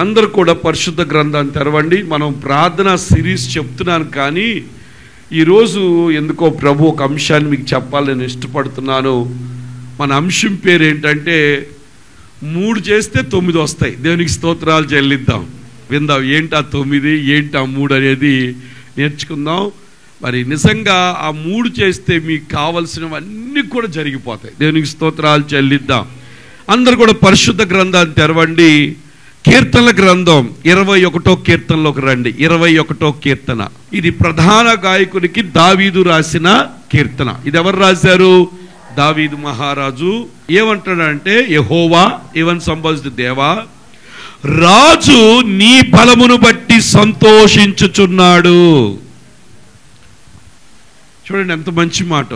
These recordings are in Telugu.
అందరూ కూడా పరిశుద్ధ గ్రంథాన్ని తెరవండి. మనం ప్రార్థన సిరీస్ చెప్తున్నాను, కానీ ఈరోజు ఎందుకో ప్రభు ఒక అంశాన్ని మీకు చెప్పాలని ఇష్టపడుతున్నాను. మన అంశం పేరు ఏంటంటే 3 చేస్తే 9 వస్తాయి. దేవునికి స్తోత్రాలు చెల్లిద్దాం. విందాం ఏంటి ఆ 9, ఏంటి ఆ 3 అనేది నేర్చుకుందాం. మరి నిజంగా ఆ 3 చేస్తే మీకు కావలసినవన్నీ కూడా జరిగిపోతాయి. దేవునికి స్తోత్రాలు చెల్లిద్దాం. అందరు కూడా పరిశుద్ధ గ్రంథాన్ని తెరవండి. కీర్తనల గ్రంథం 21వ కీర్తనలోకి రండి. 21వ కీర్తన ఇది ప్రధాన గాయకునికి దావీదు రాసిన కీర్తన. ఇది ఎవరు రాశారు? దావీదు మహారాజు. ఏమంటాడంటే, యెహోవా ఏమని సంబోధిస్తూ, దేవా రాజు నీ బలమును బట్టి సంతోషించుచున్నాడు. చూడండి ఎంత మంచి మాట.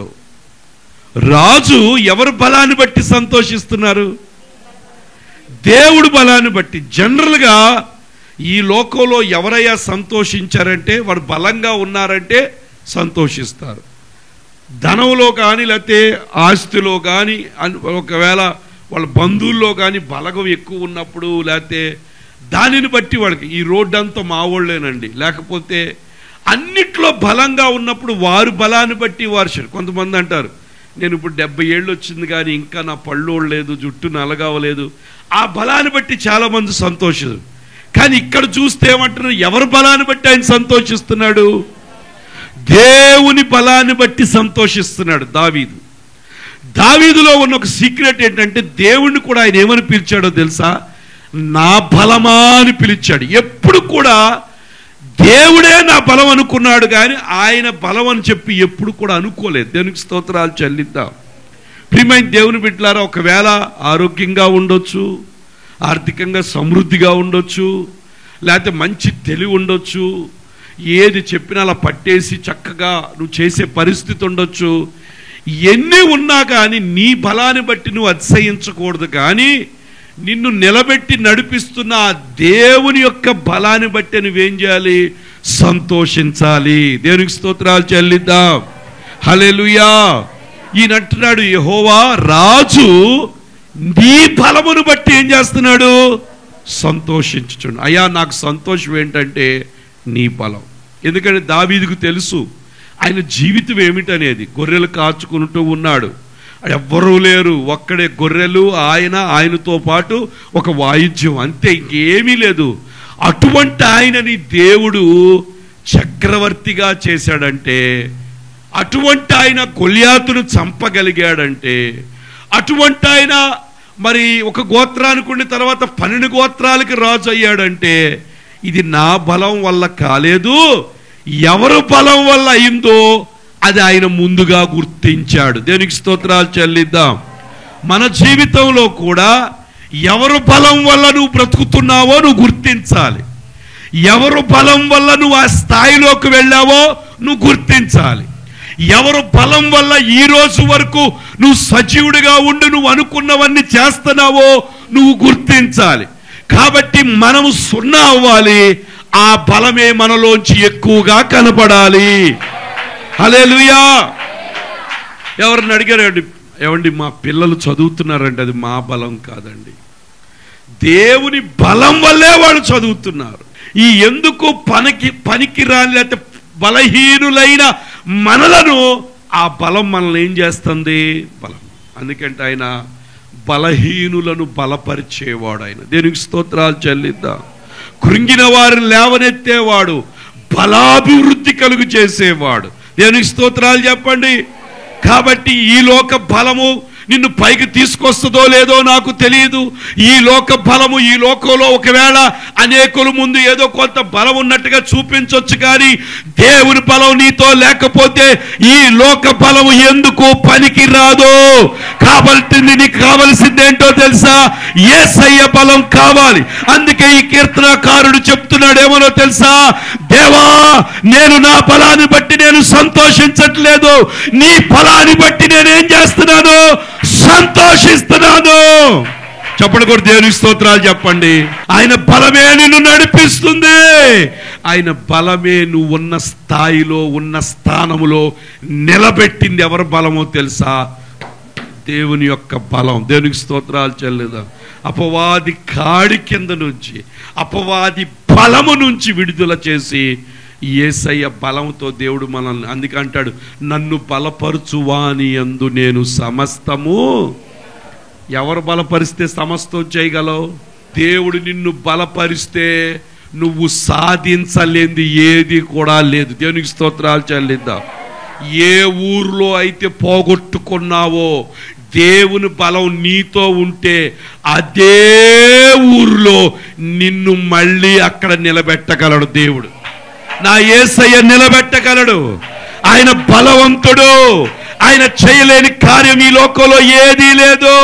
రాజు ఎవరు బలాన్ని బట్టి సంతోషిస్తున్నారు? దేవుడు బలాన్ని బట్టి. జనరల్గా ఈ లోకంలో ఎవరయ్యా సంతోషించారంటే, వారు బలంగా ఉన్నారంటే సంతోషిస్తారు. ధనంలో కానీ, లేకపోతే ఆస్తిలో కానీ, ఒకవేళ వాళ్ళ బంధువుల్లో కానీ బలగం ఎక్కువ ఉన్నప్పుడు, లేకపోతే దానిని బట్టి వాళ్ళకి ఈ రోడ్డు అంతా మా వాళ్ళేనండి, లేకపోతే అన్నిట్లో బలంగా ఉన్నప్పుడు వారు బలాన్ని బట్టి వారు. కొంతమంది అంటారు, నేను ఇప్పుడు 70 ఏళ్ళు వచ్చింది కానీ ఇంకా నా పళ్ళోళ్ళు లేదు, జుట్టు నలగవలేదు. ఆ బలాన్ని బట్టి చాలామంది సంతోషిస్తారు. కానీ ఇక్కడ చూస్తే ఏమంటున్నారు? ఎవరు బలాన్ని బట్టి ఆయన సంతోషిస్తున్నాడు? దేవుని బలాన్ని బట్టి సంతోషిస్తున్నాడు దావీదు. దావీదులో ఉన్న ఒక సీక్రెట్ ఏంటంటే, దేవుణ్ణి కూడా ఆయన ఏమని పిలిచాడో తెలుసా? నా బలమా అని పిలిచాడు. ఎప్పుడు కూడా దేవుడే నా బలం అనుకున్నాడు, కానీ ఆయన బలం అని చెప్పి ఎప్పుడు కూడా అనుకోలేదు. దేవునికి స్తోత్రాలు చెల్లిద్దాం. ప్రియమైన దేవుని బిడ్డలారా, ఒకవేళ ఆరోగ్యంగా ఉండొచ్చు, ఆర్థికంగా సమృద్ధిగా ఉండొచ్చు, లేకపోతే మంచి తెలివి ఉండొచ్చు, ఏది చెప్పినా అలా పట్టేసి చక్కగా నువ్వు చేసే పరిస్థితి ఉండొచ్చు. ఎన్ని ఉన్నా కానీ నీ బలాన్ని బట్టి నువ్వు అతిశయించకూడదు. కానీ నిన్ను నిలబెట్టి నడిపిస్తున్న ఆ దేవుని యొక్క బలాన్ని బట్టి నువ్వేం చేయాలి? సంతోషించాలి. దేవునికి స్తోత్రాలు చెల్లిద్దాం. హల్లెలూయా. ఈయనంటున్నాడు, యెహోవా రాజు నీ బలమును బట్టి ఏం చేస్తున్నాడు? సంతోషించుచున్నాడు. అయ్యా నాకు సంతోషం ఏంటంటే నీ బలం. ఎందుకంటే దావీదుకు తెలుసు ఆయన జీవితం ఏమిటనేది. గొర్రెలు కాచుకుంటూ ఉన్నాడు, ఎవ్వరూ లేరు, ఒక్కడే గొర్రెలు, ఆయనతో పాటు ఒక వాయిద్యం, అంతే, ఇంకేమీ లేదు. అటువంటి ఆయనని దేవుడు చక్రవర్తిగా చేశాడంటే, అటువంటి ఆయన గొల్యాతును చంపగలిగాడంటే, అటువంటి ఆయన మరి ఒక గోత్రానికి ఉండి తర్వాత 12 గోత్రాలకి రాజు అయ్యాడంటే, ఇది నా బలం వల్ల కాలేదు, ఎవరు బలం వల్ల అయిందో అది ఆయన ముందుగా గుర్తించాడు. దేవునికి స్తోత్రాలు చెల్లిద్దాం. మన జీవితంలో కూడా ఎవరు బలం వల్ల నువ్వు బ్రతుకుతున్నావో నువ్వు గుర్తించాలి. ఎవరు బలం వల్ల నువ్వు ఆ స్థాయిలోకి వెళ్ళావో నువ్వు గుర్తించాలి. ఎవరు బలం వల్ల ఈ రోజు వరకు నువ్వు సజీవుడిగా ఉండి నువ్వు అనుకున్నవన్నీ చేస్తున్నావో నువ్వు గుర్తించాలి. కాబట్టి మనము 0 అవ్వాలి. ఆ బలమే మనలోంచి ఎక్కువగా కనపడాలి. హల్లెలూయా. ఎవరిని అడిగారండి, ఏమండి మా పిల్లలు చదువుతున్నారండి, అది మా బలం కాదండి, దేవుని బలం వల్లే వాళ్ళు చదువుతున్నారు. ఈ ఎందుకు పనికిరాని లేకపోతే బలహీనులైన మనలను ఆ బలం మనల్ని ఏం చేస్తుంది? బలం. అందుకంటే ఆయన బలహీనులను బలపరిచేవాడు. ఆయన దేవునికి స్తోత్రాలు చెల్లిద్దాం. కృంగిన వారిని లేవనెత్తేవాడు, బలాభివృద్ధి కలుగు చేసేవాడు. దేవునికి స్తోత్రాలు చెప్పండి. కాబట్టి ఈ లోక బలము నిన్ను పైకి తీసుకొస్తుందో లేదో నాకు తెలియదు. ఈ లోక బలము ఈ లోకంలో ఒకవేళ అనేకుల ముందు ఏదో కొంత బలం ఉన్నట్టుగా చూపించవచ్చు, కానీ దేవుని బలం నీతో లేకపోతే ఈ లోక బలము ఎందుకు పనికి రాదు. కాబట్టి నీకు కావలసిందేంటో తెలుసా? యేసయ్య బలం కావాలి. అందుకే ఈ కీర్తనకారుడు చెప్తున్నాడు ఏమనో తెలుసా? దేవా నేను నా బలాన్ని బట్టి నేను సంతోషించట్లేదు, నీ బలాన్ని బట్టి నేనేం చేస్తున్నాను? సంతోషిస్తున్నాను. చెప్పండి కూడా దేవునికి స్తోత్రాలు చెప్పండి. ఆయన బలమే నిన్ను నడిపిస్తుంది. ఆయన బలమే నువ్వు ఉన్న స్థాయిలో ఉన్న స్థానములో నిలబెట్టింది. ఎవరి బలమో తెలుసా? దేవుని యొక్క బలం. దేవునికి స్తోత్రాలు చెల్లిద్దాం. అపవాది కాడి కింద నుంచి, అపవాది బలము నుంచి విడుదల చేసి యేసయ్య బలంతో దేవుడు మనల్ని, అందుకే అంటాడు, నన్ను బలపరచువాని యందు నేను సమస్తము. ఎవరు బలపరిస్తే సమస్తం చేయగలవు? దేవుడు నిన్ను బలపరిస్తే నువ్వు సాధించలేంది ఏది కూడా లేదు. దేవునికి స్తోత్రాలు చెల్లిద్దాం. ఏ ఊర్లో అయితే పోగొట్టుకున్నావో దేవుని బలం నీతో ఉంటే అదే ఊర్లో నిన్ను మళ్ళీ అక్కడ నిలబెట్టగలడు దేవుడు. నా యేసయ్య నిలబెట్టగలడు. ఆయన బలవంతుడు. ఆయన చేయలేని కార్యం ఈ లోకంలో ఏదీ లేదు.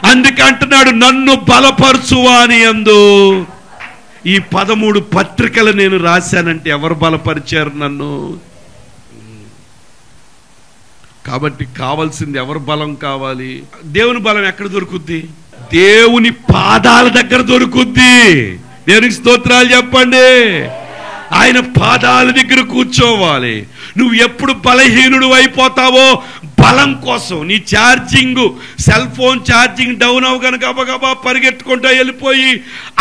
అందుకే అంటున్నాడు, నన్ను బలపరచువాని యందు. ఈ 13 పత్రికలు నేను రాశానంటే ఎవరు బలపరిచారు నన్ను? కాబట్టి కావాల్సింది ఎవరు బలం కావాలి? దేవుని బలం ఎక్కడ దొరుకుద్ది? దేవుని పాదాల దగ్గర దొరుకుద్ది. దేవునికి స్తోత్రాలు చెప్పండి. ఆయన పాదాల దగ్గర కూర్చోవాలి. నువ్వు ఎప్పుడు బలహీనుడు అయిపోతావో బలం కోసం నీ charging, cell phone charging down అవగానే గబగబా పరిగెట్టుకుంటూ వెళ్ళిపోయి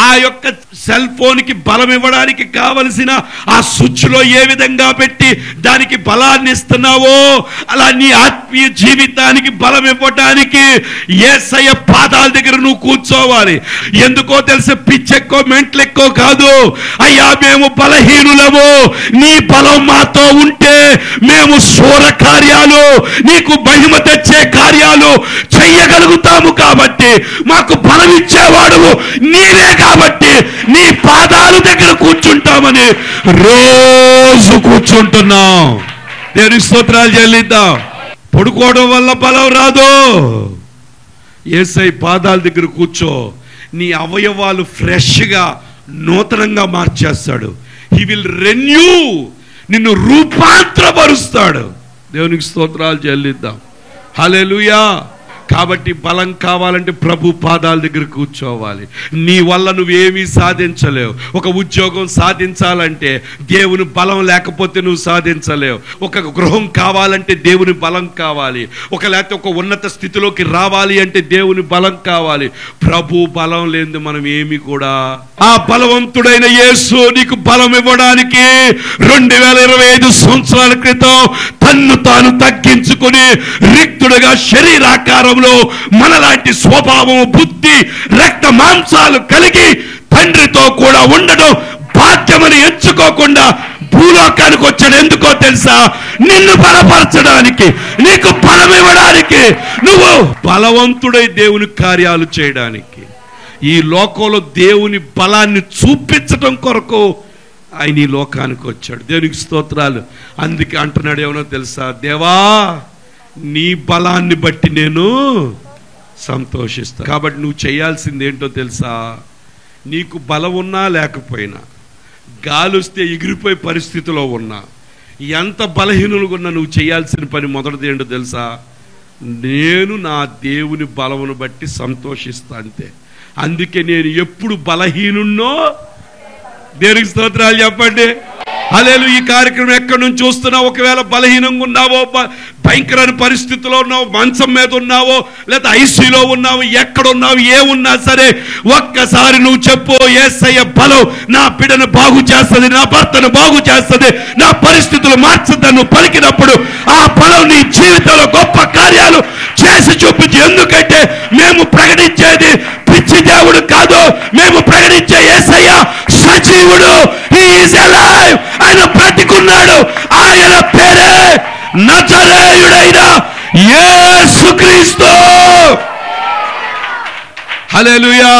ఆ యొక్క సెల్ ఫోన్కి బలం ఇవ్వడానికి కావలసిన ఆ స్విచ్లో ఏ విధంగా పెట్టి దానికి బలాన్ని ఇస్తున్నావో అలా నీ ఆత్మీయ జీవితానికి బలం ఇవ్వడానికి యేసయ్య పాదాల దగ్గర నువ్వు కూర్చోవాలి. ఎందుకో తెలిసే, పిచ్చెక్కో మెంట్లెక్కో కాదు. అయ్యా మేము బలహీనులము, నీ బలం మాతో ఉంటే మేము శూర కార్యాలు, నీకు మహిమ తెచ్చే కార్యాలు చెయ్యగలుగుతాము. కాబట్టి మాకు బలం ఇచ్చేవాడు నీవే. కాబట్టి నీ పాదాల దగ్గర కూర్చుంటామని రోజు కూర్చుంటున్నాం. దేవునికి స్తోత్రాలు చెల్లిద్దాం. పడుకోవడం వల్ల బలం రాదు. యేసయ్య పాదాల దగ్గర కూర్చో, నీ అవయవాలు ఫ్రెష్గా నూతనంగా మార్చేస్తాడు. హీ విల్ రెన్యూ, నిన్ను రూపాంతరపరుస్తాడు. దేవునికి స్తోత్రాలు చెల్లిద్దాం. హల్లెలూయా. కాబట్టి బలం కావాలంటే ప్రభు పాదాల దగ్గర కూర్చోవాలి. నీ వల్ల నువ్వేమీ సాధించలేవు. ఒక ఉద్యోగం సాధించాలంటే దేవుని బలం లేకపోతే నువ్వు సాధించలేవు. ఒక గృహం కావాలంటే దేవుని బలం కావాలి. లేకపోతే ఒక ఉన్నత స్థితిలోకి రావాలి అంటే దేవుని బలం కావాలి. ప్రభు బలం లేనిది మనం ఏమి కూడా. ఆ బలవంతుడైన యేసు నీకు బలం ఇవ్వడానికి 2025 సంవత్సరాల క్రితం తన్ను తాను తగ్గించుకుని రిక్తుడుగా శరీరాకారంలో మనలాంటి స్వభావం, బుద్ధి, రక్త మాంసాలు కలిగి తండ్రితో కూడా ఉండడం బాధ్యమని ఎంచుకోకుండా భూలోకానికి వచ్చాడు. ఎందుకో తెలుసా? నిన్ను బలపరచడానికి, నీకు బలం ఇవ్వడానికి, నువ్వు బలవంతుడై దేవుని కార్యాలు చేయడానికి. ఈ లోకంలో దేవుని బలాన్ని చూపించడం కొరకు ఆయన ఈ లోకానికి వచ్చాడు. దేవునికి స్తోత్రాలు. అందుకే అంటున్నాడు ఏమన్నా తెలుసా? దేవా, నీ బలాన్ని బట్టి నేను సంతోషిస్తా. కాబట్టి నువ్వు చేయాల్సింది ఏంటో తెలుసా? నీకు బలం ఉన్నా లేకపోయినా, గాలిస్తే ఎగిరిపోయే పరిస్థితిలో ఉన్నా, ఎంత బలహీనులుగా ఉన్నా నువ్వు చేయాల్సిన పని మొదటిది ఏంటో తెలుసా? నేను నా దేవుని బలమును బట్టి సంతోషిస్తా, అంతే. అందుకే నేను ఎప్పుడు బలహీనున్నో, దేవునికి స్తోత్రాలు చెప్పండి. హల్లెలూయా. ఈ కార్యక్రమం ఎక్కడి నుంచి చూస్తున్నావు? ఒకవేళ బలహీనంగా ఉన్నావో, భయంకరమైన పరిస్థితిలో ఉన్నావు, మంచం మీద ఉన్నావో, లేదా ఐసీలో ఉన్నావు, ఎక్కడున్నావు, ఏమున్నా సరే ఒక్కసారి నువ్వు చెప్పు, యేసయ్య బలం నా బిడ్డను బాగు చేస్తుంది, నా భర్తను బాగు చేస్తుంది, నా పరిస్థితులు మార్చుద్దని నువ్వు పలికినప్పుడు ఆ బలం నీ జీవితంలో గొప్ప కార్యాలు చేసి చూపించి. ఎందుకంటే మేము ప్రకటించేది పిచ్చి దేవుడు కాదు, మేము ప్రకటించే యేసయ్య సజీవుడు. He is alive. ఆయన బ్రతికున్నాడు. ఆయన పేరే నజరేయుడైన యేసుక్రీస్తు. హల్లెలూయా.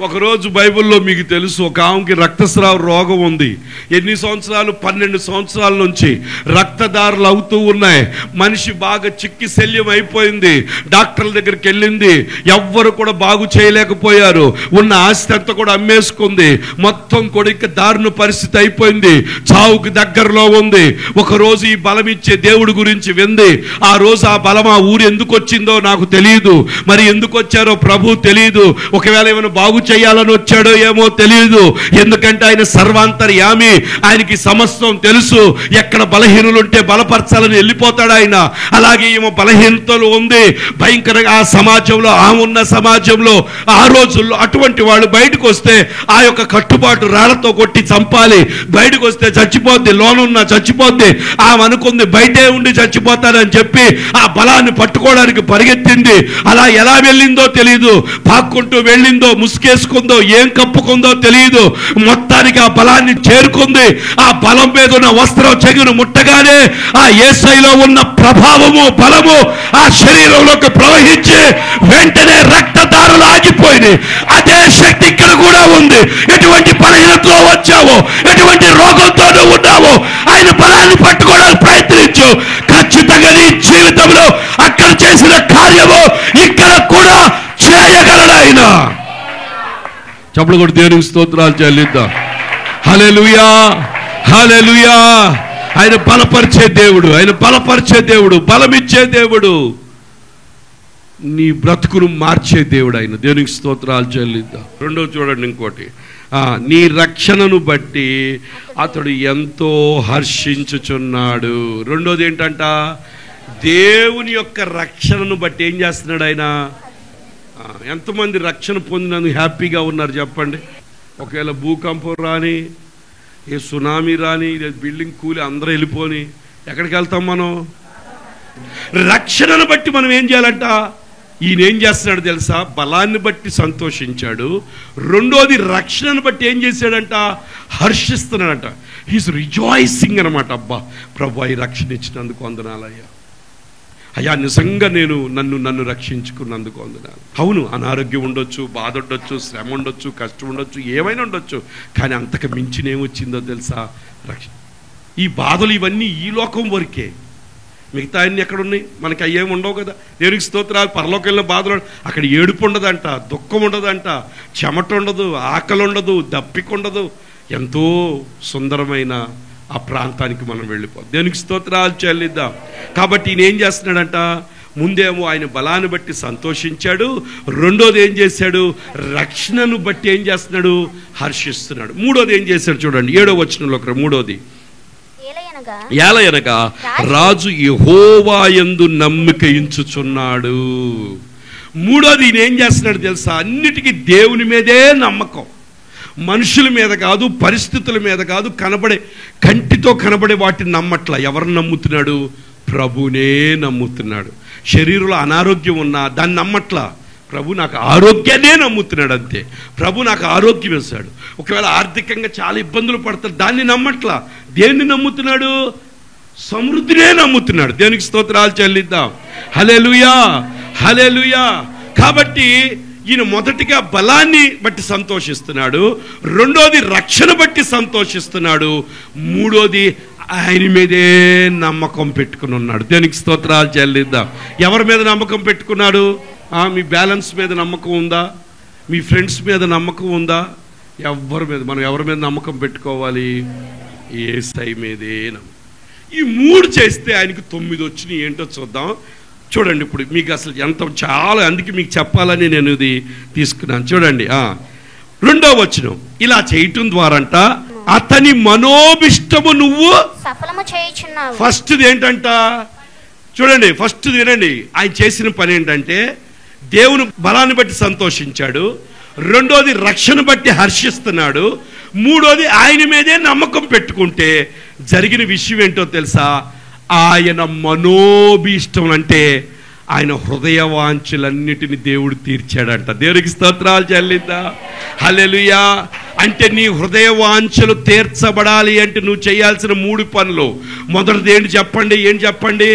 ఒకరోజు బైబిల్లో మీకు తెలుసు, ఒక ఆమెకి రక్తస్రావ రోగం ఉంది. ఎన్ని సంవత్సరాలు? 12 సంవత్సరాల నుంచి రక్తదారులు అవుతూ ఉన్నాయి. మనిషి బాగా చిక్కి శల్యం అయిపోయింది. డాక్టర్ల దగ్గరికి వెళ్ళింది, ఎవ్వరు కూడా బాగు చేయలేకపోయారు. ఉన్న ఆస్తి అంతా కూడా అమ్మేసుకుంది. మొత్తం కూడా ఇంకా దారుణ పరిస్థితి అయిపోయింది. చావుకి దగ్గరలో ఉంది. ఒకరోజు ఈ బలం ఇచ్చే దేవుడి గురించి వింది. ఆ రోజు ఆ బలం ఆ ఊరు ఎందుకు వచ్చిందో నాకు తెలియదు. మరి ఎందుకు వచ్చారో ప్రభు తెలియదు. ఒకవేళ ఏమైనా బాగు చేయాలని వచ్చాడో ఏమో తెలియదు. ఎందుకంటే ఆయన సర్వాంతర్యామి, ఆయనకి సమస్తం తెలుసు. ఎక్కడ బలహీనులుంటే బలపరచాలని వెళ్ళిపోతాడు ఆయన. అలాగే ఏమో బలహీనతలు ఉంది భయంకరంగా ఆ సమాజంలో, ఉన్న సమాజంలో ఆ రోజుల్లో అటువంటి వాళ్ళు బయటకు వస్తే ఆ యొక్క కట్టుబాటు రాళ్లతో కొట్టి చంపాలి. బయటకు వస్తే చచ్చిపోద్ది, లోనున్న చచ్చిపోద్ది. ఆమె అనుకుంది బయటే ఉండి చచ్చిపోతానని చెప్పి ఆ బలాన్ని పట్టుకోవడానికి పరిగెత్తింది. అలా ఎలా వెళ్ళిందో తెలియదు, పాక్కుంటూ వెళ్ళిందో, ముసుకేసుకుందో, ఏం కప్పుకుందో తెలియదు. మొత్తానికి ఆ బలాన్ని చేరుకుంది. ఆ బలం మీద ఉన్న వస్త్రం చెగును ముట్టగానే ఆ యేసయ్యలో ఉన్న ప్రభావము, బలము ఆ శరీరంలోకి ప్రవహించి వెంటనే రక్తధారలు ఆగిపోయింది. అదే శక్తి ఇక్కడ కూడా ఉంది. ఎటువంటి బలహీనతలో వచ్చావో, ఎటువంటి రోగంతోనూ ఉన్నావో, ఆయన బలాన్ని పట్టుకోవడానికి ప్రయత్నించు. ఖచ్చితంగా నీ జీవితంలో అక్కడ చేసిన కార్యము ఇక్కడ కూడా చేయగలడు ఆయన. చప్పుడు కూడా దేవునికి స్తోత్రాలు చెల్లిద్దాం. హల్లెలూయా, హల్లెలూయా. ఆయన బలపరిచే దేవుడు, ఆయన బలపరిచే దేవుడు, బలమిచ్చే దేవుడు, నీ బ్రతుకును మార్చే దేవుడు ఆయన. దేవునికి స్తోత్రాలు చెల్లిద్దాం. రెండో చూడండి ఇంకోటి, నీ రక్షణను బట్టి అతడు ఎంతో హర్షించుచున్నాడు. రెండోది ఏంటంట, దేవుని యొక్క రక్షణను బట్టి ఏం చేస్తున్నాడు ఆయన. ఎంతమంది రక్షణ పొందినందుకు హ్యాపీగా ఉన్నారు చెప్పండి. ఒకవేళ భూకంపం రాని, ఏ సునామీ రాని, బిల్డింగ్ కూలి అందరూ వెళ్ళిపోని ఎక్కడికి వెళ్తాం మనం? రక్షణను బట్టి మనం ఏం చేయాలంట. ఈయన ఏం చేస్తున్నాడు తెలుసా, బలాన్ని బట్టి సంతోషించాడు. రెండోది రక్షణను బట్టి ఏం చేశాడంట, హర్షిస్తున్నాడంట. హీస్ రిజాయిసింగ్ అనమాట. అబ్బా ప్రభు ఈ రక్షణ ఇచ్చినందుకు వందనాలయ్యా, అయ్యా నిజంగా నన్ను రక్షించుకున్నందుకు వందనాలు. అవును, అనారోగ్యం ఉండొచ్చు, బాధ ఉండొచ్చు, శ్రమ ఉండొచ్చు, కష్టం ఉండొచ్చు, ఏమైనా ఉండొచ్చు, కానీ అంతకు మించినేమొచ్చిందో తెలుసా, రక్షణ. ఈ బాధలు ఇవన్నీ ఈ లోకం వరకే, మిగతా అన్ని ఎక్కడున్నాయి, మనకి అయ్యేమి ఉండవు కదా. దేవునికి స్తోత్రాలు. పరలోకి వెళ్ళిన బాధలు అక్కడ ఏడుపు ఉండదంట, దుఃఖం ఉండదంట, చెమట ఉండదు, ఆకలి ఉండదు, దప్పిక ఉండదు. ఎంతో సుందరమైన ఆ ప్రాంతానికి మనం వెళ్ళిపోతాం. దేవునికి స్తోత్రాలు చెల్లిద్దాం. కాబట్టి ఈయన ఏం చేస్తున్నాడంట, ముందేమో ఆయన బలాన్ని బట్టి సంతోషించాడు. రెండోది ఏం చేశాడు, రక్షణను బట్టి ఏం చేస్తున్నాడు, హర్షిస్తున్నాడు. మూడోది ఏం చేశాడు చూడండి, 7వ వచనంలో. మూడోది, ఏలయనగా రాజు యెహోవా యందు నమ్మిక ఉంచుచున్నాడు. మూడోది ఈయన ఏం చేస్తున్నాడు తెలుసా, అన్నిటికీ దేవుని మీదే నమ్మకం. మనుషుల మీద కాదు, పరిస్థితుల మీద కాదు, కంటితో కనబడే వాటిని నమ్మట్లా. ఎవరిని నమ్ముతున్నాడు, ప్రభునే నమ్ముతున్నాడు. శరీరంలో అనారోగ్యం ఉన్నా దాన్ని నమ్మట్లా, ప్రభు నాకు ఆరోగ్యాన్నే నమ్ముతున్నాడు అంతే. ప్రభు నాకు ఆరోగ్యం ఇస్తాడు. ఒకవేళ ఆర్థికంగా చాలా ఇబ్బందులు పడతాడు, దాన్ని నమ్మట్లా. దేన్ని నమ్ముతున్నాడు, సమృద్ధినే నమ్ముతున్నాడు. దేనికి స్తోత్రాలు చెల్లిద్దాం. హల్లెలూయా, హల్లెలూయా. కాబట్టి ఈయన మొదటిగా బలాన్ని బట్టి సంతోషిస్తున్నాడు, రెండోది రక్షణ బట్టి సంతోషిస్తున్నాడు, మూడోది ఆయన మీదే నమ్మకం పెట్టుకుని ఉన్నాడు. దేనికి స్తోత్రాలు చెల్లిద్దాం. ఎవరి మీద నమ్మకం పెట్టుకున్నాడు? మీ బ్యాలెన్స్ మీద నమ్మకం ఉందా? మీ ఫ్రెండ్స్ మీద నమ్మకం ఉందా? మనం ఎవరి మీద నమ్మకం పెట్టుకోవాలి? యేసయ్య మీదే నమ్మకం. ఈ 3 చేస్తే ఆయనకి 9 వచ్చినాయి. ఏంటో చూద్దాం. చూడండి, ఇప్పుడు మీకు అసలు చాలా అందుకే మీకు చెప్పాలని నేను ఇది తీసుకున్నాను. చూడండి, 2వ వచనం, ఇలా చేయటం ద్వారంట అతని మనోభిష్టము నువ్వు సఫలము చేయుచున్నావు. ఫస్ట్ది ఏంటంట చూడండి, ఫస్ట్ వినండి. ఆయన చేసిన పని ఏంటంటే దేవుని బలాన్ని బట్టి సంతోషించాడు, రెండోది రక్షణ బట్టి హర్షిస్తున్నాడు, మూడోది ఆయన మీదే నమ్మకం పెట్టుకుంటే జరిగిన విషయం ఏంటో తెలుసా, ఆయన మనోభీష్టం అంటే ఆయన హృదయ వాంఛలన్నిటిని దేవుడు తీర్చాడంట. దేవునికి స్తోత్రాలు చెల్లిద్దా. హల్లెలూయా. అంటే నీ హృదయ వాంఛలు తీర్చబడాలి అంటే నువ్వు చేయాల్సిన 3 పనులు. మొదటిది ఏంటి చెప్పండి?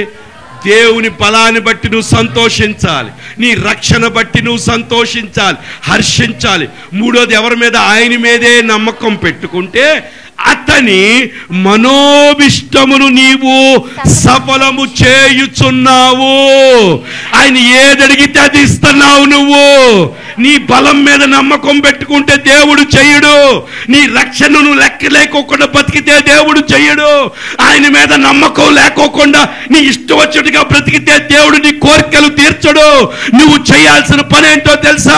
దేవుని బలాన్ని బట్టి నువ్వు సంతోషించాలి, నీ రక్షణ బట్టి నువ్వు సంతోషించాలి, హర్షించాలి. మూడోది ఎవరి మీద? ఆయన మీదే నమ్మకం పెట్టుకుంటే అతని మనోభిష్టమును నీవు సఫలము చేయుచున్నావు. ఆయన ఏదడిగితే అది ఇస్తున్నావు. నువ్వు నీ బలం మీద నమ్మకం పెట్టుకుంటే దేవుడు చెయ్యడు. నీ రక్షణను లెక్క లేకోకుండా బతికితే దేవుడు చెయ్యడు. ఆయన మీద నమ్మకం లేకోకుండా నీ ఇష్టం వచ్చినట్టుగా బ్రతికితే దేవుడు నీ కోరికలు తీర్చడు. నువ్వు చేయాల్సిన పని ఏంటో తెలుసా?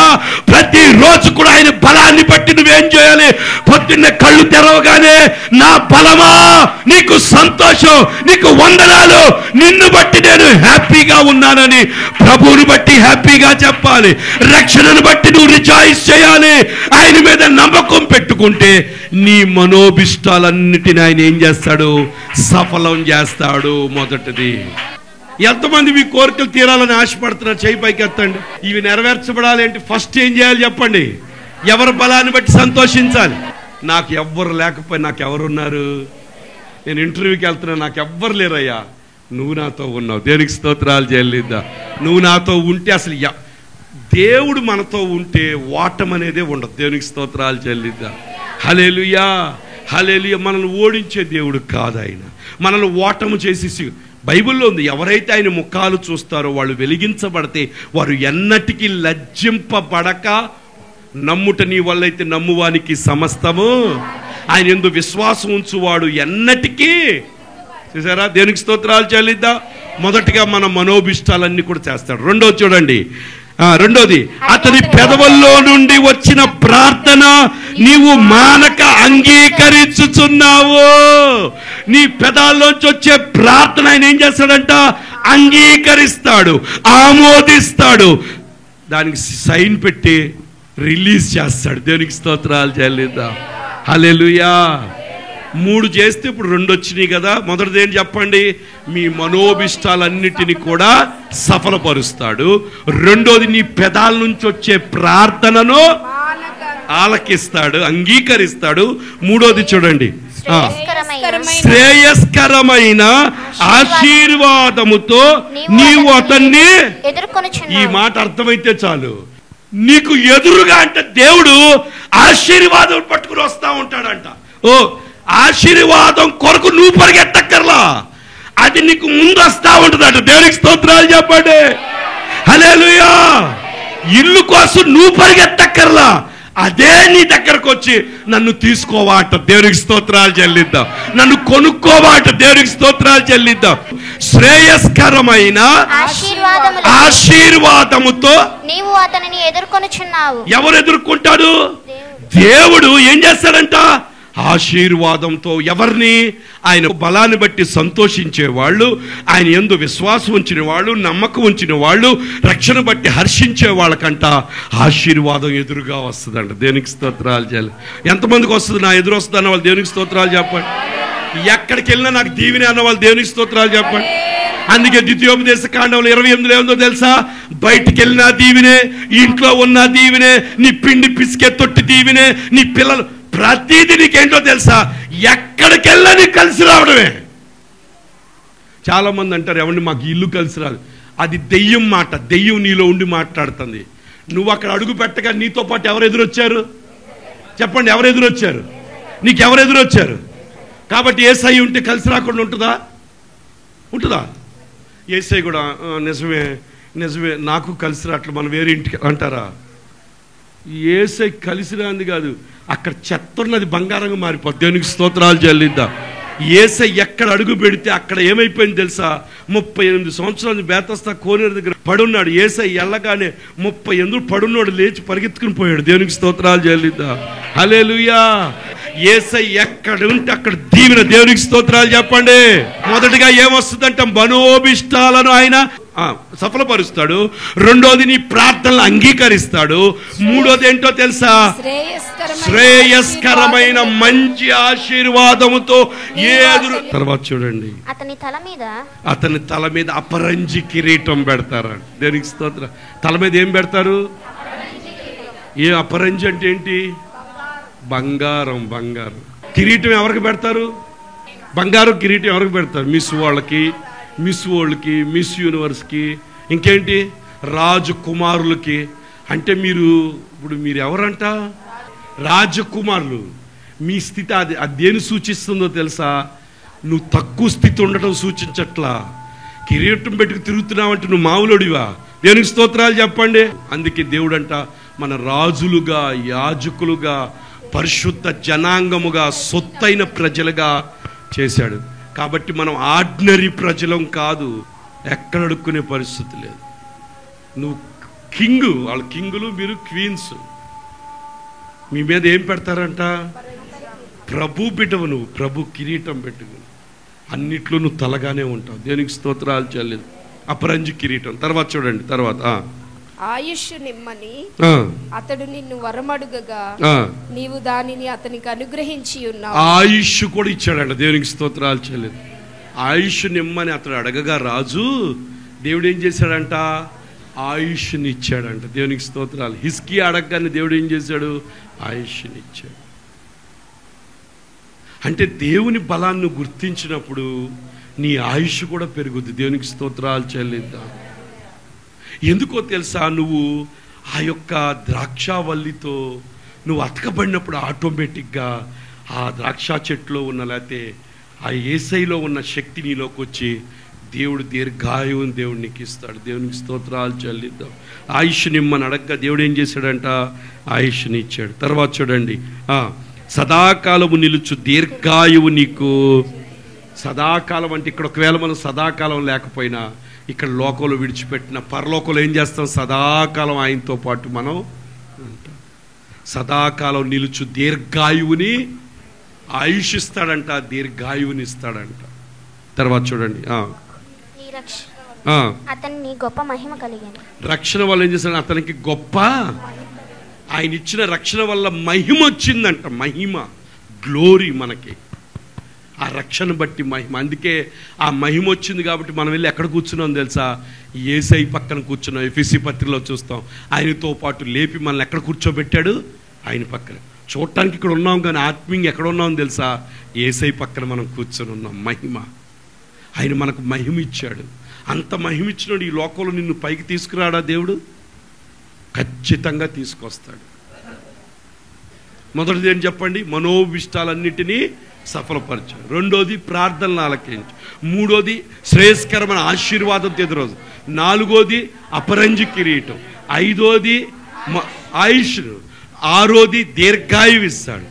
ప్రతిరోజు కూడా ఆయన బలాన్ని బట్టి నువ్వేం చేయాలి? పొద్దున్న కళ్ళు తెరవగానే నా బలమా నీకు సంతోషం, నీకు వందనాలు, నిన్ను బట్టి నేను హ్యాపీగా ఉన్నానని ప్రభువుని బట్టి హ్యాపీగా చెప్పాలి. రక్షణను బట్టి నువ్వు రిజాయిస్ చేయాలి. ఆయన మీద నమ్మకం పెట్టుకుంటే నీ మనోభిష్టాలన్నిటిని ఆయన ఏం చేస్తాడు? సఫలం చేస్తాడు. మొదటిది, ఎంతమంది మీ కోరికలు తీరాలని ఆశపడుతున్నారు? చేయి పైకి ఎత్తండి. ఇవి నెరవేర్చబడాలి అంటే ఫస్ట్ ఏం చేయాలి చెప్పండి? ఎవరి బలాన్ని బట్టి సంతోషించాలి. నాకు ఎవ్వరు లేకపోయి నాకు ఎవరున్నారు? నేను ఇంటర్వ్యూకి వెళ్తున్నా, నాకు ఎవ్వరు లేరయ్యా, నువ్వు నాతో ఉన్నావు. దేనికి స్తోత్రాలు చెల్లిద్దా. నువ్వు నాతో ఉంటే అసలు దేవుడు మనతో ఉంటే ఓటం అనేదే ఉండదు. దేవునికి స్తోత్రాలు చెల్లిద్దా. హల్లెలూయా, హల్లెలూయా. మనల్ని ఓడించే దేవుడు కాదు ఆయన, మనల్ని ఓటము చేసేసి. బైబిల్లో ఉంది, ఎవరైతే ఆయన ముఖాలు చూస్తారో వాళ్ళు వెలిగించబడితే వారు ఎన్నటికీ లజ్జింపబడక నమ్ముట నీ వల్లైతే నమ్మువానికి సమస్తము. ఆయన యందు విశ్వాసం ఉంచువాడు ఎన్నటికీ. చూసారా? దేనికి స్తోత్రాలు చెల్లిద్దా. మొదటిగా మన మనోభిష్టాలన్నీ కూడా చేస్తాడు. రెండోది చూడండి, రెండోది, అతని పెదవుల్లో నుండి వచ్చిన ప్రార్థన నీవు మానక అంగీకరించుచున్నావు. నీ పెదాల్లోంచి వచ్చే ప్రార్థన ఆయన ఏం చేస్తాడంట? అంగీకరిస్తాడు, ఆమోదిస్తాడు, దానికి సైన్ పెట్టి రిలీజ్ చేస్తాడు. దేవునికి స్తోత్రాలు చెల్లిద్దాం. హల్లెలూయా. 3 చేస్తే ఇప్పుడు 2 వచ్చినాయి కదా. మొదటిది ఏం చెప్పండి? మీ మనోభిష్టాలన్నిటిని కూడా సఫలపరుస్తాడు. రెండోది, నీ పెదాల నుంచి వచ్చే ప్రార్థనను ఆలకిస్తాడు, అంగీకరిస్తాడు. మూడోది చూడండి, శ్రేయస్కరమైన ఆశీర్వాదముతో నీవు అతన్ని ఎదుర్కొనుచున్నావు. ఈ మాట అర్థమైతే చాలు. నీకు ఎదురుగా అంటే దేవుడు ఆశీర్వాదం పట్టుకుని వస్తా ఉంటాడంట. ఓ, ఆశీర్వాదం కొరకు నువ్వు పరిగెత్తక్కర్లా, అది నీకు ముందు వస్తా ఉంటుందట. దేవునికి స్తోత్రాలు చెప్పండి. హల్లెలూయా. ఇల్లు కోసం నువ్వు పరిగెత్తక్కర్లా, అదే నీ దగ్గరకు వచ్చి నన్ను తీసుకోవాట. దేవునికి స్తోత్రాలు చెల్లిద్దాం. నన్ను కొనుక్కోవాట. దేవునికి స్తోత్రాలు చెల్లిద్దాం. శ్రేయస్కరమైన ఆశీర్వాదముతో నీవు అతనిని ఎదుర్కొనుచున్నావు. ఎవరు ఎదుర్కొంటాడు? దేవుడు ఏం చేస్తాడంట? ఆశీర్వాదంతో. ఎవరిని? ఆయన బలాన్ని బట్టి సంతోషించే వాళ్ళు, ఆయన యందు విశ్వాసం ఉంచిన వాళ్ళు, నమ్మకం ఉంచిన వాళ్ళు, రక్షణ బట్టి హర్షించే వాళ్ళకంట ఆశీర్వాదం ఎదురుగా వస్తుందంట. దేనికి స్తోత్రాలు చేయాలి. ఎంతమందికి వస్తుంది? నా ఎదురు వస్తుంది అన్న వాళ్ళు దేవునికి స్తోత్రాలు చెప్పండి. ఎక్కడికి వెళ్ళినా నాకు దీవెనే అన్న వాళ్ళు దేవునికి స్తోత్రాలు చెప్పండి. అందుకే ద్వితీయోపదేశ కాండంలో 28 ఏముందో తెలుసా? బయటికి వెళ్ళినా దీవెనే, ఇంట్లో ఉన్న దీవెనే, నీ పిండి పిసికే తొట్టి దీవెనే, నీ పిల్లలు ప్రతిదీ నీకేంటో తెలుసా? ఎక్కడికి వెళ్ళా నీకు కలిసి రావడమే. చాలా మంది అంటారు, ఏమండి మాకు ఇల్లు కలిసి రాదు. అది దెయ్యం మాట. దెయ్యం నీలో ఉండి మాట్లాడుతుంది. నువ్వు అక్కడ అడుగు పెట్టగా నీతో పాటు ఎవరు ఎదురొచ్చారు చెప్పండి? ఎవరు ఎదురొచ్చారు? నీకు ఎవరు ఎదురొచ్చారు? కాబట్టి యేసయ్య ఉంటే కలిసి రాకుండా ఉంటుందా? ఉంటుందా? యేసయ్య కూడా నిజమే నిజమే నాకు కలిసి రావట్లేదు, మనం వేరే ఇంటికి అంటారా? యేసయ్య కలిసి రాంది కాదు, అక్కడ చెత్త ఉన్నది బంగారంగా మారిపోద్ది. దేవునికి స్తోత్రాలు చెల్లిద్దాం. యేసయ్య ఎక్కడ అడుగు పెడితే అక్కడ ఏమైపోయింది తెలుసా? 38 సంవత్సరాలు బేతస్తా కోనేరు దగ్గర పడున్నాడు. యేసయ్య వెళ్ళగానే 38 పడున్నాడు, లేచి పరిగెత్తుకుని పోయాడు. దేవునికి స్తోత్రాలు చెల్లిద్దాం. హల్లెలూయా. యేసయ్య ఎక్కడ ఉంటే అక్కడ దీవెన. దేవునికి స్తోత్రాలు చెప్పండి. మొదటిగా ఏమొస్తుందంట? మనోభిష్టాలను ఆయన సఫలపరుస్తాడు. రెండోది నీ ప్రార్థనలు అంగీకరిస్తాడు. మూడోది ఏంటో తెలుసా? శ్రేయస్కరమైన మంచి ఆశీర్వాదముతో తర్వాత చూడండి, అతని తల మీద అపరంజి కిరీటం పెడతారు. దేనికి స్తోత్రం. తల మీద ఏం పెడతారు? ఏ అపరంజి అంటే ఏంటి? బంగారం. బంగారం కిరీటం ఎవరికి పెడతారు? బంగారం కిరీటం ఎవరికి పెడతారు? మిస్ వాళ్ళకి, మిస్ వరల్డ్కి, మిస్ యూనివర్స్కి, ఇంకేంటి రాజకుమారులకి. అంటే ఇప్పుడు మీరు ఎవరంట? రాజకుమారులు. మీ స్థితి అది దేని సూచిస్తుందో తెలుసా? నువ్వు తక్కువ స్థితి ఉండటం సూచించట్లా. కిరీటం పెట్టుకు తిరుగుతున్నావంటే నువ్వు మామూలుడివా? దేవునికి స్తోత్రాలు చెప్పండి. అందుకే దేవుడంట మన రాజులుగా, యాజకులుగా, పరిశుద్ధ జనాంగముగా, సొత్తైన ప్రజలుగా చేశాడు. కాబట్టి మనం ఆర్డినరీ ప్రజలం కాదు. ఎక్కడ అడుక్కునే పరిస్థితి లేదు. నువ్వు కింగు, వాళ్ళ కింగులు, మీరు క్వీన్స్. మీ మీద ఏం పెడతారంట? ప్రభు బిడ్డవు నువ్వు. ప్రభు కిరీటం పెట్టుకుని అన్నిట్లో నువ్వు తలగానే ఉంటావు. దేనికి స్తోత్రాలు చెల్లేదు. అపరంజి కిరీటం. తర్వాత చూడండి, తర్వాత ఆయుష్ నిమ్మని అతడు నిన్ను వరమడుగగా నీవు దానిని అతనికి అనుగ్రహించి ఉన్నావు. ఆయుష్ కూడా ఇచ్చాడంట. దేవునికి స్తోత్రాలు చెల్లేదు. ఆయుష్ నిమ్మని అతడు అడగగా రాజు దేవుడు ఏం చేశాడంట? ఆయుష్ని ఇచ్చాడంట. దేవునికి స్తోత్రాలు. హిజ్కియా అడగగానే దేవుడు ఏం చేశాడు? ఆయుష్ని ఇచ్చాడు. అంటే దేవుని బలాన్ని గుర్తించినప్పుడు నీ ఆయుష్ కూడా పెరుగుద్ది. దేవునికి స్తోత్రాలు చెల్లిద్దాం. ఎందుకో తెలుసా? నువ్వు ఆ యొక్క ద్రాక్షావల్లితో నువ్వు అతకబడినప్పుడు ఆటోమేటిక్గా ఆ ద్రాక్ష చెట్టులో ఉన్న, లేకపోతే ఆ యేసయ్యలో ఉన్న శక్తి నీలోకి వచ్చి దేవుడు దీర్ఘాయువుని దేవుడు నీకు ఇస్తాడు. దేవునికి స్తోత్రాలు చెల్లిద్దాం. ఆయుష్ నిమ్మని అడగగా దేవుడు ఏం చేశాడంట? ఆయుష్ని ఇచ్చాడు. తర్వాత చూడండి, సదాకాలము నిలుచు దీర్ఘాయువు నీకు. సదాకాలం అంటే ఇక్కడ ఒకవేళ మనం సదాకాలం లేకపోయినా ఇక్కడ లోకంలో విడిచిపెట్టిన పరలోకంలో ఏం చేస్తాం? సదాకాలం ఆయనతో పాటు మనం ఉంటాం. సదాకాలం నిలుచు దీర్ఘాయువుని ఆయుష్ ఇస్తాడంట, దీర్ఘాయువుని ఇస్తాడంట. తర్వాత చూడండి, అతనికి గొప్ప మహిమ కలిగింది. రక్షణ వల్ల ఏం చేస్తాడు? అతనికి గొప్ప, ఆయన ఇచ్చిన రక్షణ వల్ల మహిమ వచ్చిందంట. మహిమ, గ్లోరీ మనకి ఆ రక్షణ బట్టి మహిమ. అందుకే ఆ మహిమ వచ్చింది కాబట్టి మనం వెళ్ళి ఎక్కడ కూర్చున్నాం తెలుసా? యేసయ్య పక్కన కూర్చున్నాం. ఎఫెసీ పత్రికలో చూస్తాం. ఆయనతో పాటు లేపి మనల్ని ఎక్కడ కూర్చోబెట్టాడు? ఆయన పక్కన. చూడటానికి ఇక్కడ ఉన్నాం కానీ ఆత్మీయంగా ఎక్కడ ఉన్నాం తెలుసా? యేసయ్య పక్కన మనం కూర్చొని ఉన్నాం. మహిమ, ఆయన మనకు మహిమ ఇచ్చాడు. అంత మహిమ ఇచ్చినాడు. ఈ లోకంలో నిన్ను పైకి తీసుకురాడా దేవుడు? ఖచ్చితంగా తీసుకొస్తాడు. మొదటిది ఏం చెప్పండి? మనోభిష్టాలన్నిటినీ సఫలపరచాడు. రెండోది ప్రార్థనలు ఆలకించు. మూడోది శ్రేయస్కరమైన ఆశీర్వాదం ఎదురోజు. నాలుగోది అపరంజి కిరీటం. ఐదోది ఆయుష్. ఆరోది దీర్ఘాయువు ఇస్తాడు.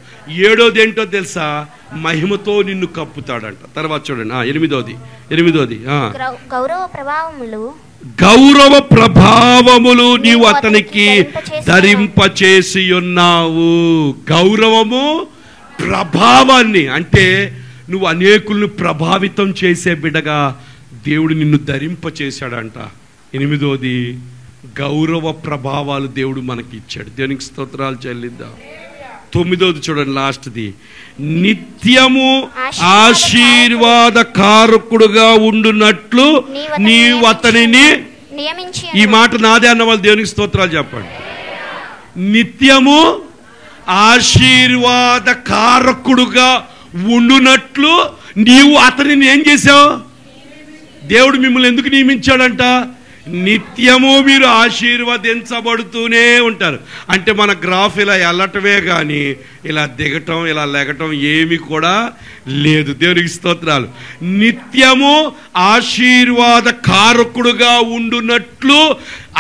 ఏడోది ఏంటో తెలుసా? మహిమతో నిన్ను కప్పుతాడంట. తర్వాత చూడండి, ఎనిమిదోది గౌరవ ప్రభావములు నీవు అతనికి ధరింపచేసి ఉన్నావు. గౌరవము, ప్రభావాన్ని, అంటే నువ్వు అనేకులను ప్రభావితం చేసే బిడ్డగా దేవుడు నిన్ను ధరింపచేశాడంట. ఎనిమిదోది గౌరవ ప్రభావాలు దేవుడు మనకి ఇచ్చాడు. దేవునికి స్తోత్రాలు చెల్లిద్దాం. తొమ్మిదోది చూడండి, లాస్ట్ది, నిత్యము ఆశీర్వాద కారకుడుగా ఉండునట్లు నీవు అతనిని నియమించి. ఈ మాట నాదే అన్న వాళ్ళు దేవునికి స్తోత్రాలు చెప్పండి. నిత్యము ఆశీర్వాద కారకుడుగా ఉండునట్లు నీవు అతనిని ఏం చేశావు? దేవుడు మిమ్మల్ని ఎందుకు నియమించాడంట? నిత్యము మీరు ఆశీర్వదించబడుతూనే ఉంటారు. అంటే మన గ్రాఫ్ ఇలా వెళ్ళటమే కానీ ఇలా దిగటం, ఇలా లెగటం ఏమి కూడా లేదు. దేవునికి స్తోత్రాలు. నిత్యము ఆశీర్వాద కారకుడుగా ఉండునట్లు,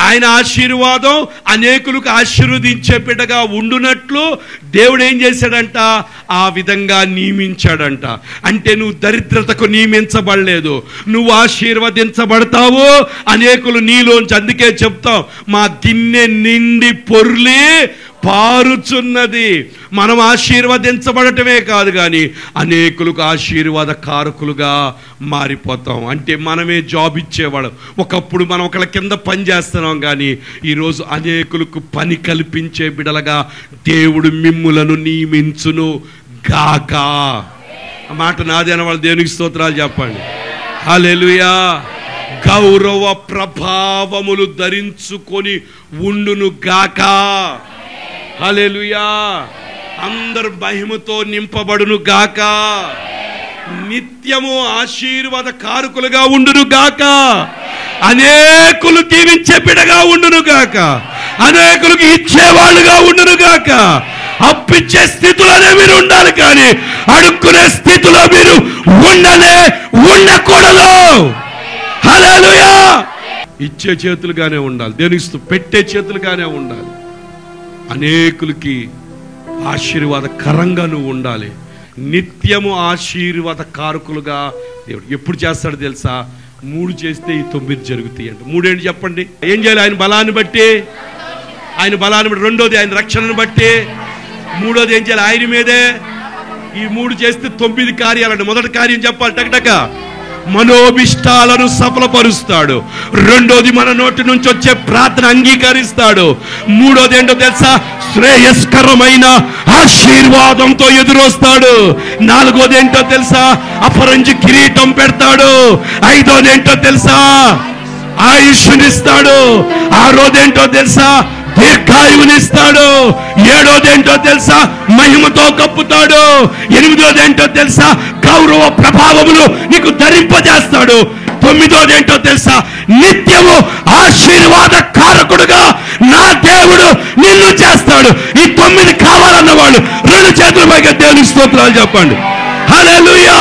ఆయన ఆశీర్వాదం అనేకులకు ఆశీర్వదించే బిడ్డగా ఉండునట్లు దేవుడు ఏం చేశాడంట? ఆ విధంగా నియమించాడంట. అంటే నువ్వు దరిద్రతకు నియమించబడలేదు, నువ్వు ఆశీర్వదించబడతావు. అనేకులు నీలోంచి, అందుకే చెప్తాం, మా గిన్నె నిండి పొర్లి పారుచున్నది. మనం ఆశీర్వదించబడటమే కాదు కానీ అనేకులకు ఆశీర్వాద కారకులుగా మారిపోతాం. అంటే మనమే జాబ్ ఇచ్చేవాళ్ళం. ఒకప్పుడు మనం ఒకళ్ళ కింద పని చేస్తున్నాం కానీ ఈరోజు అనేకులకు పని కల్పించే బిడలగా దేవుడు మిమ్ములను నియమించును గాక. ఆ మాట నాదే అన్న వాళ్ళు దేవునికి స్తోత్రాలు చెప్పండి. హల్లెలూయా. గౌరవ ప్రభావములు ధరించుకొని ఉండును గాక. హల్లెలూయా. అందరు మహిమతో నింపబడును గాక. నిత్యము ఆశీర్వాద కారకులుగా ఉండును గాక. అనేకులు దీవించే బిడ్డగా ఉండును గాక. అనేకులకు ఇచ్చేవాళ్ళుగా ఉండును గాక. అప్పిచ్చే స్థితిలోనే మీరు ఉండాలి. అడుక్కునే స్థితిలో మీరు ఉండకూడదు. హల్లెలూయా. ఇచ్చే చేతులుగానే ఉండాలి, దేవునికి పెట్టే చేతులుగానే ఉండాలి. అనేకులకి ఆశీర్వాదకరంగా నువ్వు ఉండాలి. నిత్యము ఆశీర్వాద కారకులుగా దేవుడు ఎప్పుడు చేస్తాడు తెలుసా? 3 చేస్తే ఈ 9 జరుగుతాయి అంట. 3 ఏంటి చెప్పండి? ఏం చేయాలి? ఆయన బలాన్ని బట్టి, రెండోది ఆయన రక్షణను బట్టి, మూడోది ఏం చేయాలి? ఆయన మీదే. ఈ 3 చేస్తే 9 కార్యాలండి. మొదటి కార్యం చెప్పాలి, టకటక మనోభిష్టాలను సఫలపరుస్తాడు. రెండోది మన నోటి నుంచి వచ్చే ప్రార్థన అంగీకరిస్తాడు. మూడోది ఏంటో తెలుసా? శ్రేయస్కరమైన ఆశీర్వాదంతో ఎదురొస్తాడు. నాలుగోది ఏంటో తెలుసా? అపరంజి కిరీటం పెడతాడు. ఐదోది ఏంటో తెలుసా? ఆయుష్నిస్తాడు. ఆరోదేంటో తెలుసా? దీర్ఘాయువునిస్తాడు. ఏడోదేంటో తెలుసా? మహిమతో కప్పుతాడు. ఎనిమిదోదేంటో తెలుసా? గౌరవ ప్రభావములు నీకు ధరింపజేస్తాడు. తొమ్మిదోదేంటో తెలుసా? నిత్యము ఆశీర్వాద కారకుడుగా నా దేవుడు నిన్ను చేస్తాడు. ఈ 9 కావాలన్న వాళ్ళు 2 చేతుల పైగా దేవునికి స్తోత్రాలు చెప్పండి. హల్లెలూయా.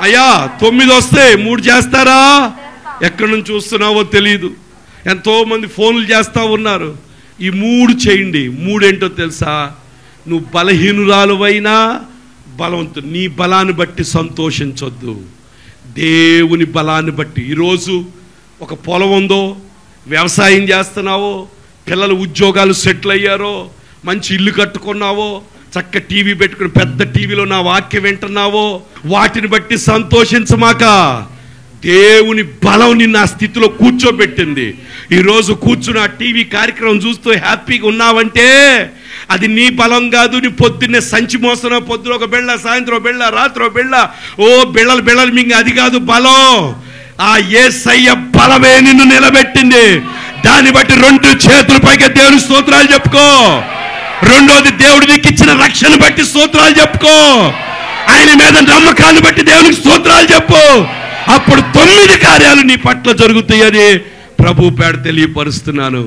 అయ్యా 9 వస్తే 3 చేస్తారా? ఎక్కడి నుంచి చూస్తున్నావో తెలియదు. ఎంతో మంది ఫోన్లు చేస్తా ఉన్నారు. ఈ 3 చేయండి. 3 ఏంటో తెలుసా? నువ్వు బలహీనురాలువైనా బలవంతుడు. నీ బలాన్ని బట్టి సంతోషించొద్దు, దేవుని బలాన్ని బట్టి. ఈరోజు ఒక పొలం ఉందో, వ్యవసాయం చేస్తున్నావో, పిల్లలు ఉద్యోగాలు సెటిల్ అయ్యారో, మంచి ఇల్లు కట్టుకున్నావో, చక్క టీవీ పెట్టుకుని పెద్ద టీవీలో నా వాక్యం వింటున్నావో, వాటిని బట్టి సంతోషించమాక. దేవుని బలం నిన్ను ఆ స్థితిలో కూర్చోబెట్టింది. ఈరోజు కూర్చుని ఆ టీవీ కార్యక్రమం చూస్తూ హ్యాపీగా ఉన్నావంటే అది నీ బలం కాదు. నీ పొద్దున్నే సంచి మోస్తున్న పొద్దున ఒక బిళ్ళ, సాయంత్రం బిళ్ళ, రాత్రి బిళ్ళ, బిళ్ళలు మింగి అది కాదు బలం. ఆ యేసయ్య బలమే నిన్ను నిలబెట్టింది. దాన్ని బట్టి 2 చేతుల పైకి దేవుని స్తోత్రాలు చెప్పుకో. రెండోది దేవుడు నీకు ఇచ్చిన రక్షణ బట్టి స్తోత్రాలు చెప్పుకో. ఆయన మీద నమ్మకాన్ని బట్టి దేవునికి స్తోత్రాలు చెప్పు. అప్పుడు 9 కార్యాలు నీ పట్ల జరుగుతాయని ప్రభు పేడ తెలియపరుస్తున్నాను.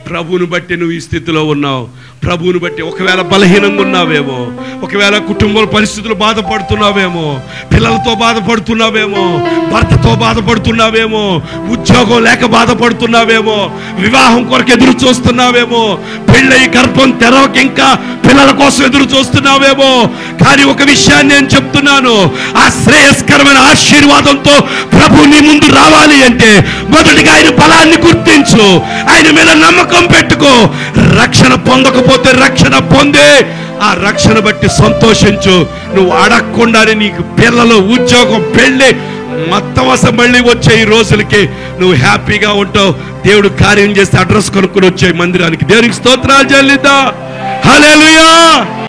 ప్రభువుని బట్టి నువ్వు ఈ స్థితిలో ఉన్నావు. ప్రభువుని బట్టి ఒకవేళ బలహీనంగా ఉన్నావేమో, ఒకవేళ కుటుంబ పరిస్థితులు బాధపడుతున్నావేమో, పిల్లలతో బాధపడుతున్నావేమో, భర్తతో బాధపడుతున్నావేమో, ఉద్యోగం లేక బాధపడుతున్నావేమో, వివాహం కొరకు ఎదురు చూస్తున్నావేమో, పెళ్ళయి గర్భం తెరవక ఇంకా పిల్లల కోసం ఎదురు చూస్తున్నావేమో. కానీ ఒక విషయాన్ని నేను చెప్తున్నాను, ఆ శ్రేయస్కరమైన ఆశీర్వాదంతో ప్రభు నీ ముందు రావాలి అంటే మొదటిగా ఆయన బలాన్ని గుర్తించు, ఆయన మీద నమ్మకం పెట్టుకో. రక్షణ పొందకపోతే రక్షణ పొందే, ఆ రక్షణ బట్టి సంతోషించు. నువ్వు అడగకుండానే నీకు పిల్లలు, ఉద్యోగం, పెళ్ళి మొత్తం అసలు మళ్ళీ వచ్చే ఈ రోజులకి నువ్వు హ్యాపీగా ఉంటావు. దేవుడు కార్యం చేస్తే అడ్రస్ కొనుక్కుని వచ్చే మందిరానికి. దేవునికి స్తోత్రాలు చెల్లిద్దాం. హల్లెలూయా.